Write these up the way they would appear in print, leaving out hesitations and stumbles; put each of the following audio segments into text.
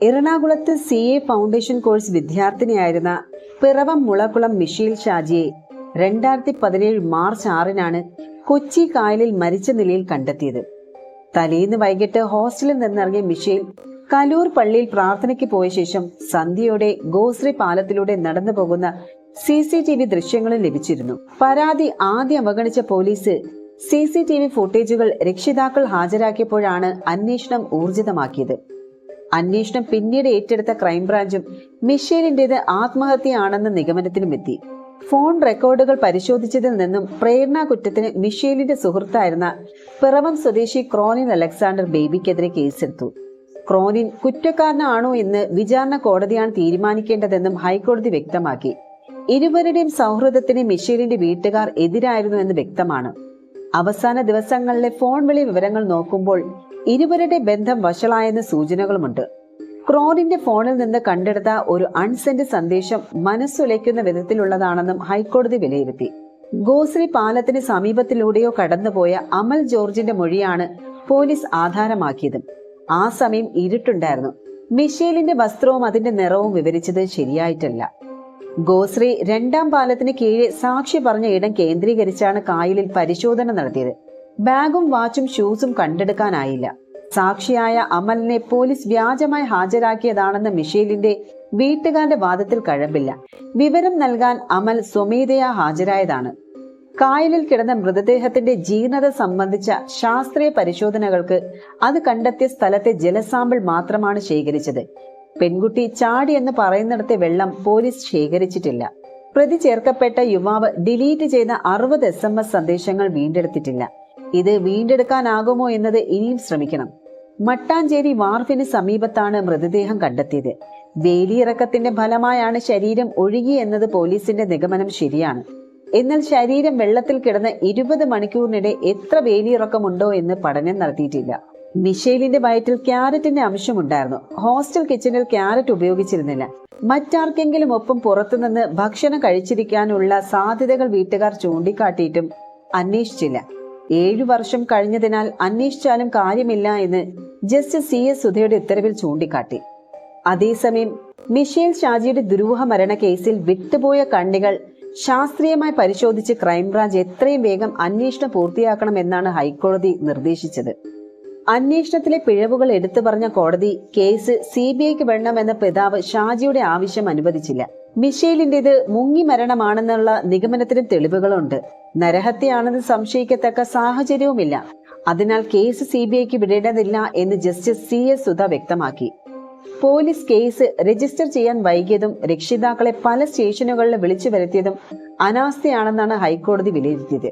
എറണാകുളത്ത് CA foundation course വിദ്യാർത്ഥിനിയായിരുന്ന Piravom Mulakkulam Michelle ഷാജിയെ 2017 മാർച്ച് 6-നാണ് കൊച്ചി കായലിൽ മരിച്ച നിലയിൽ കണ്ടെത്തിയത്. തലേന്ന് വൈകിട്ട് ഹോസ്റ്റലിൽ നിന്നിറങ്ങിയ മിഷേൽ കലൂർ പള്ളിയിൽ പ്രാർത്ഥനയ്ക്ക് പോയ ശേഷം സന്ധ്യയോടെ ഗോശ്രീ പാലത്തിലൂടെ നടന്നു പോകുന്ന CCTV ദൃശ്യങ്ങളും ലഭിച്ചിരുന്നു. പരാതി ആദ്യം അവഗണിച്ച പോലീസ് CCTV ഫുട്ടേജുകൾ രക്ഷിതാക്കൾ ഹാജരാക്കിയപ്പോഴാണ് അന്വേഷണം ഊർജിതമാക്കിയത്. അന്വേഷണം പിന്നീട് ഏറ്റെടുത്ത ക്രൈംബ്രാഞ്ചും മിഷേലിന്റേത് ആത്മഹത്യയാണെന്ന നിഗമനത്തിലുമെത്തി. ഫോൺ റെക്കോർഡുകൾ പരിശോധിച്ചതിൽ നിന്നും പ്രേരണ കുറ്റത്തിന് മിഷേലിന്റെ സുഹൃത്തായിരുന്ന പിറവം സ്വദേശി ക്രോനിൻ അലക്സാണ്ടർ ബേബിക്കെതിരെ കേസെടുത്തു. ക്രോനിൻ കുറ്റക്കാരനാണോ എന്ന് വിചാരണ കോടതിയാണ് തീരുമാനിക്കേണ്ടതെന്നും ഹൈക്കോടതി വ്യക്തമാക്കി. ഇരുവരുടെയും സൗഹൃദത്തിന് മിഷേലിന്റെ വീട്ടുകാർ എതിരായിരുന്നു എന്ന് വ്യക്തമാണ്. അവസാന ദിവസങ്ങളിലെ ഫോൺ വിളി വിവരങ്ങൾ നോക്കുമ്പോൾ ഇരുവരുടെ ബന്ധം വഷളായെന്ന സൂചനകളുമുണ്ട്. ക്രോനിന്റെ ഫോണിൽ നിന്ന് കണ്ടെടുത്ത ഒരു അൺസെന്റ് സന്ദേശം മനസ്സുലയ്ക്കുന്ന വിധത്തിലുള്ളതാണെന്നും ഹൈക്കോടതി വിലയിരുത്തി. ഗോശ്രീ പാലത്തിന് സമീപത്തിലൂടെയോ കടന്നുപോയ അമൽ ജോർജിന്റെ മൊഴിയാണ് പോലീസ് ആധാരമാക്കിയത്. ആ സമയം ഇരുട്ടുണ്ടായിരുന്നു. മിഷേലിന്റെ വസ്ത്രവും അതിന്റെ നിറവും വിവരിച്ചത് ശരിയായിട്ടല്ല. ഗോശ്രീ 2-ാം പാലത്തിന് കീഴെ സാക്ഷി പറഞ്ഞ ഇടം കേന്ദ്രീകരിച്ചാണ് കായലിൽ പരിശോധന നടത്തിയത്. ബാഗും വാച്ചും ഷൂസും കണ്ടെടുക്കാനായില്ല. സാക്ഷിയായ അമലിനെ പോലീസ് വ്യാജമായി ഹാജരാക്കിയതാണെന്ന മിഷേലിന്റെ വീട്ടുകാരുടെ വാദത്തിൽ കഴമ്പില്ല. വിവരം നൽകാൻ അമൽ സ്വമേധയാ ഹാജരായതാണ്. കായലിൽ കിടന്ന മൃതദേഹത്തിന്റെ ജീർണത സംബന്ധിച്ച ശാസ്ത്രീയ പരിശോധനകൾക്ക് അത് കണ്ടെത്തിയ സ്ഥലത്തെ ജലസാമ്പിൾ മാത്രമാണ് ശേഖരിച്ചത്. പെൺകുട്ടി ചാടി എന്ന് പറയുന്നിടത്തെ വെള്ളം പോലീസ് ശേഖരിച്ചിട്ടില്ല. പ്രതി ചേർക്കപ്പെട്ട യുവാവ് ഡിലീറ്റ് ചെയ്ത 60 SMS സന്ദേശങ്ങൾ വീണ്ടെടുത്തിട്ടില്ല. ഇത് വീണ്ടെടുക്കാനാകുമോ എന്നത് ഇനിയും ശ്രമിക്കണം. മട്ടാഞ്ചേരി വാർഫിന് സമീപത്താണ് മൃതദേഹം കണ്ടെത്തിയത്. വേലിയിറക്കത്തിന്റെ ഫലമായാണ് ശരീരം ഒഴുകി എന്നത് പോലീസിന്റെ നിഗമനം ശരിയാണ്. എന്നാൽ ശരീരം വെള്ളത്തിൽ കിടന്ന് 20 മണിക്കൂറിനിടെ എത്ര വേലിയിറക്കമുണ്ടോ എന്ന് പഠനം നടത്തിയിട്ടില്ല. മിഷേലിന്റെ വയറ്റിൽ ക്യാരറ്റിന്റെ അംശമുണ്ടായിരുന്നു. ഹോസ്റ്റൽ കിച്ചണിൽ ക്യാരറ്റ് ഉപയോഗിച്ചിരുന്നില്ല. മറ്റാർക്കെങ്കിലും ഒപ്പം പുറത്തുനിന്ന് ഭക്ഷണം കഴിച്ചിരിക്കാനുള്ള സാധ്യതകൾ വീട്ടുകാർ ചൂണ്ടിക്കാട്ടിയിട്ടും അന്വേഷിച്ചില്ല. 7 വർഷം കഴിഞ്ഞതിനാൽ അന്വേഷിച്ചാലും കാര്യമില്ല എന്ന് ജസ്റ്റിസ് CS സുധയുടെ ഉത്തരവിൽ ചൂണ്ടിക്കാട്ടി. അതേസമയം മിഷേൽ ഷാജിയുടെ ദുരൂഹ മരണ കേസിൽ വിട്ടുപോയ കണ്ണികൾ ശാസ്ത്രീയമായി പരിശോധിച്ച് ക്രൈംബ്രാഞ്ച് എത്രയും വേഗം അന്വേഷണം പൂർത്തിയാക്കണമെന്നാണ് ഹൈക്കോടതി നിർദ്ദേശിച്ചത്. അന്വേഷണത്തിലെ പിഴവുകൾ എടുത്തു പറഞ്ഞ കോടതി കേസ് CBIക്ക് വേണമെന്ന പിതാവ് ഷാജിയുടെ ആവശ്യം അനുവദിച്ചില്ല. മിഷേലിന്റേത് മുങ്ങി മരണമാണെന്നുള്ള നിഗമനത്തിനും തെളിവുകളുണ്ട്. നരഹത്യയാണെന്ന് സംശയിക്കത്തക്ക സാഹചര്യവുമില്ല. അതിനാൽ കേസ് CBIക്ക് വിടേണ്ടതില്ല എന്ന് ജസ്റ്റിസ് CS സുധ വ്യക്തമാക്കി. പോലീസ് കേസ് രജിസ്റ്റർ ചെയ്യാൻ വൈകിയതും രക്ഷിതാക്കളെ പല സ്റ്റേഷനുകളിൽ വിളിച്ചു വരുത്തിയതും അനാസ്ഥയാണെന്നാണ് ഹൈക്കോടതി വിലയിരുത്തിയത്.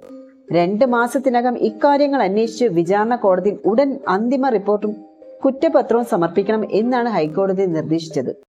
2 മാസത്തിനകം ഇക്കാര്യങ്ങൾ അന്വേഷിച്ച് വിചാരണ കോടതി ഉടൻ അന്തിമ റിപ്പോർട്ടും കുറ്റപത്രവും സമർപ്പിക്കണം എന്നാണ് ഹൈക്കോടതി നിർദ്ദേശിച്ചത്.